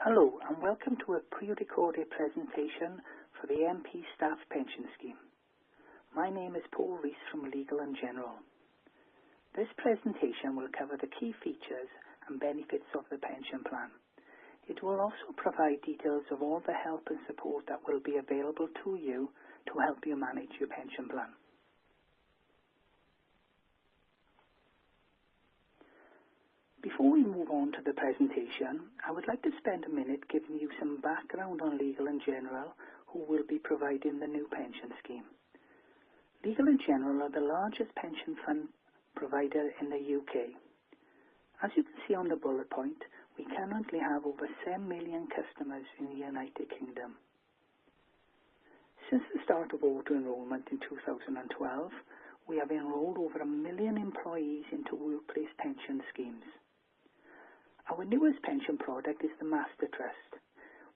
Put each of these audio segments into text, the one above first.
Hello and welcome to a pre-recorded presentation for the MP Staff Pension Scheme. My name is Paul Rees from Legal and General. This presentation will cover the key features and benefits of the pension plan. It will also provide details of all the help and support that will be available to you to help you manage your pension plan. Before we move on to the presentation, I would like to spend a minute giving you some background on Legal and General, who will be providing the new pension scheme. Legal and General are the largest pension fund provider in the UK. As you can see on the bullet point, we currently have over 7 million customers in the United Kingdom. Since the start of auto-enrolment in 2012, we have enrolled over 1 million employees into workplace pension schemes. Our newest pension product is the Master Trust,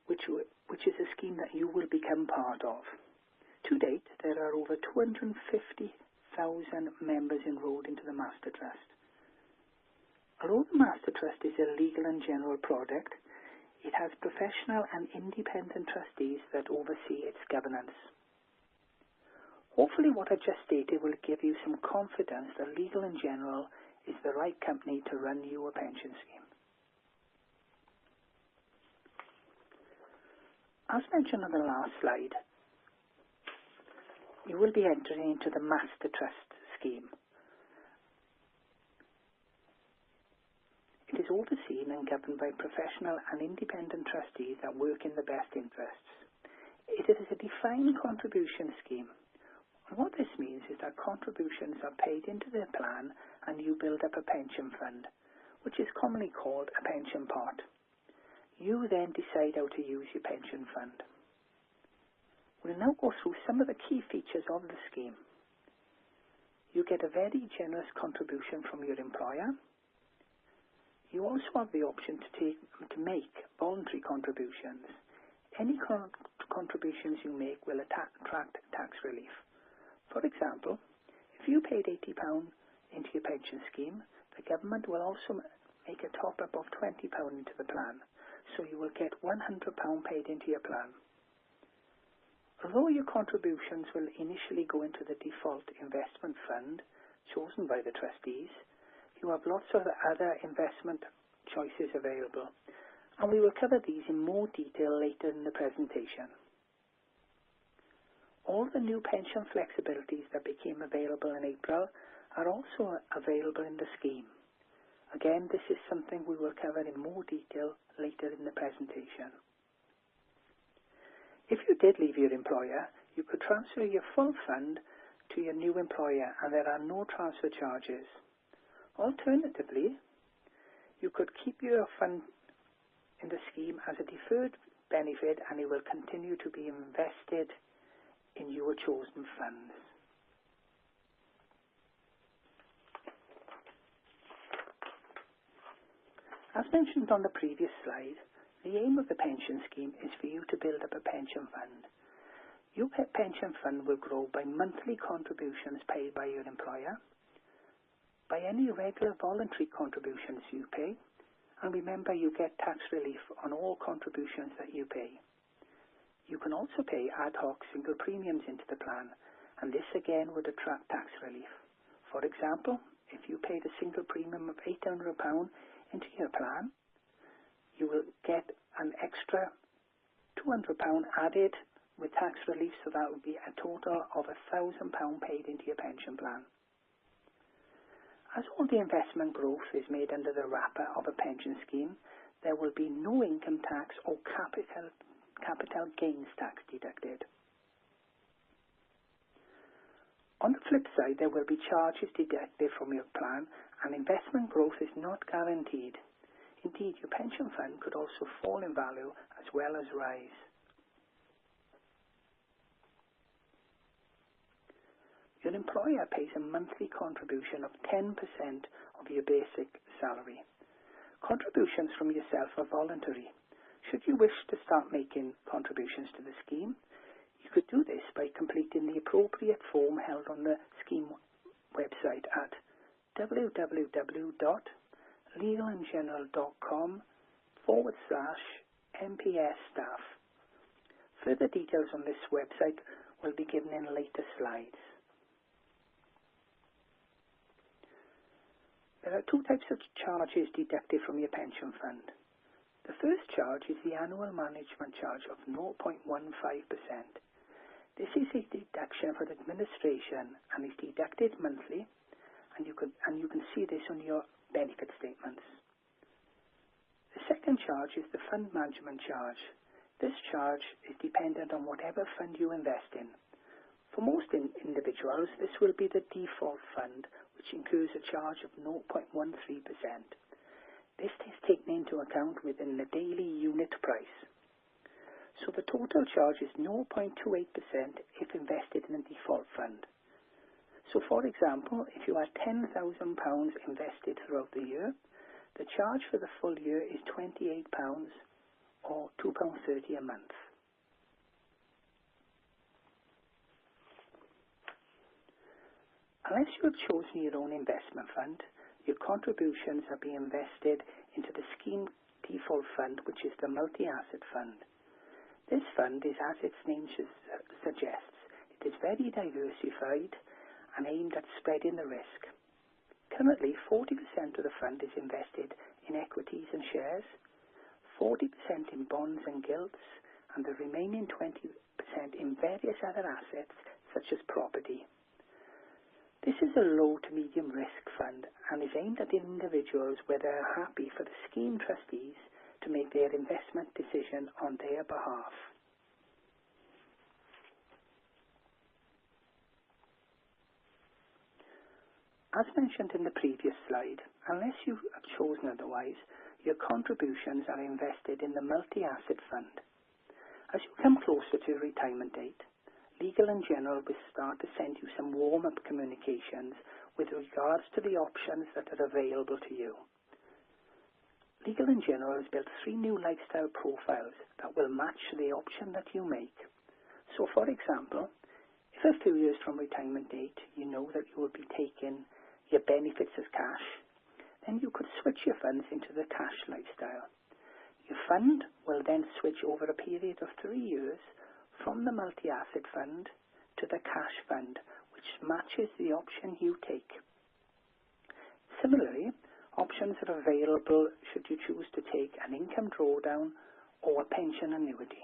which is a scheme that you will become part of. To date, there are over 250,000 members enrolled into the Master Trust. Although the Master Trust is a Legal and General product, it has professional and independent trustees that oversee its governance. Hopefully what I've just stated will give you some confidence that Legal and General is the right company to run your pension scheme. As mentioned on the last slide, you will be entering into the Master Trust scheme. It is overseen and governed by professional and independent trustees that work in the best interests. It is a defined contribution scheme. And what this means is that contributions are paid into the plan and you build up a pension fund, which is commonly called a pension pot. You then decide how to use your pension fund. We'll now go through some of the key features of the scheme. You get a very generous contribution from your employer. You also have the option to make voluntary contributions. Any contributions you make will attract tax relief. For example, if you paid £80 into your pension scheme, the government will also make a top-up of £20 into the plan, so you will get £100 paid into your plan. Although your contributions will initially go into the default investment fund chosen by the trustees, you have lots of other investment choices available, and we will cover these in more detail later in the presentation. All the new pension flexibilities that became available in April are also available in the scheme. Again, this is something we will cover in more detail later in the presentation. If you did leave your employer, you could transfer your full fund to your new employer and there are no transfer charges. Alternatively, you could keep your fund in the scheme as a deferred benefit and it will continue to be invested in your chosen funds. As mentioned on the previous slide, the aim of the pension scheme is for you to build up a pension fund. Your pension fund will grow by monthly contributions paid by your employer, by any regular voluntary contributions you pay, and remember you get tax relief on all contributions that you pay. You can also pay ad hoc single premiums into the plan, and this again would attract tax relief. For example, if you paid a single premium of £800 into your plan, you will get an extra £200 added with tax relief, so that would be a total of £1,000 paid into your pension plan. As all the investment growth is made under the wrapper of a pension scheme, there will be no income tax or capital gains tax deducted. On the flip side, there will be charges deducted from your plan, and investment growth is not guaranteed. Indeed, your pension fund could also fall in value as well as rise. Your employer pays a monthly contribution of 10% of your basic salary. Contributions from yourself are voluntary. Should you wish to start making contributions to the scheme, you could do this by completing the appropriate form held on the scheme website at www.legalandgeneral.com/MPS MPs Staff. Further details on this website will be given in later slides. There are two types of charges deducted from your pension fund. The first charge is the annual management charge of 0.15%. This is a deduction for administration and is deducted monthly, and you can see this on your benefit statements. The second charge is the fund management charge. This charge is dependent on whatever fund you invest in. For most individuals, this will be the default fund, which includes a charge of 0.13%. This is taken into account within the daily unit price. So the total charge is 0.28% if invested in a default fund. So for example, if you had £10,000 invested throughout the year, the charge for the full year is £28 or £2.30 a month. Unless you have chosen your own investment fund, your contributions are being invested into the scheme default fund, which is the multi-asset fund. This fund is, as its name suggests, it is very diversified and aimed at spreading the risk. Currently, 40% of the fund is invested in equities and shares, 40% in bonds and gilts, and the remaining 20% in various other assets such as property. This is a low to medium risk fund and is aimed at individuals where they are happy for the scheme trustees to make their investment decision on their behalf. As mentioned in the previous slide, unless you have chosen otherwise, your contributions are invested in the multi-asset fund. As you come closer to your retirement date, Legal & General will start to send you some warm-up communications with regards to the options that are available to you. Legal & General has built 3 new lifestyle profiles that will match the option that you make. So for example, if a few years from retirement date you know that you will be taking your benefits as cash, then you could switch your funds into the cash lifestyle. Your fund will then switch over a period of 3 years from the multi-asset fund to the cash fund, which matches the option you take. Similarly, options are available should you choose to take an income drawdown or a pension annuity.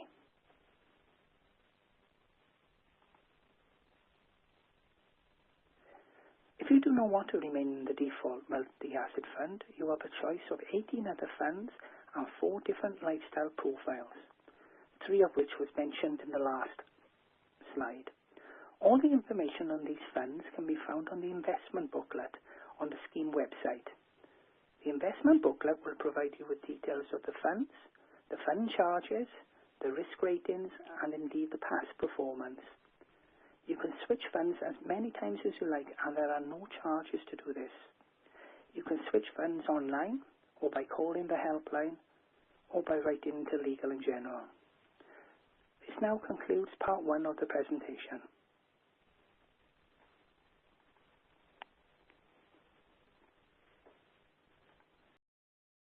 If you do not want to remain in the default multi-asset fund, you have a choice of 18 other funds and 4 different lifestyle profiles, 3 of which was mentioned in the last slide. All the information on these funds can be found on the investment booklet on the scheme website. The investment booklet will provide you with details of the funds, the fund charges, the risk ratings, and indeed the past performance. You can switch funds as many times as you like, and there are no charges to do this. You can switch funds online, or by calling the helpline, or by writing to Legal & General. This now concludes part 1 of the presentation.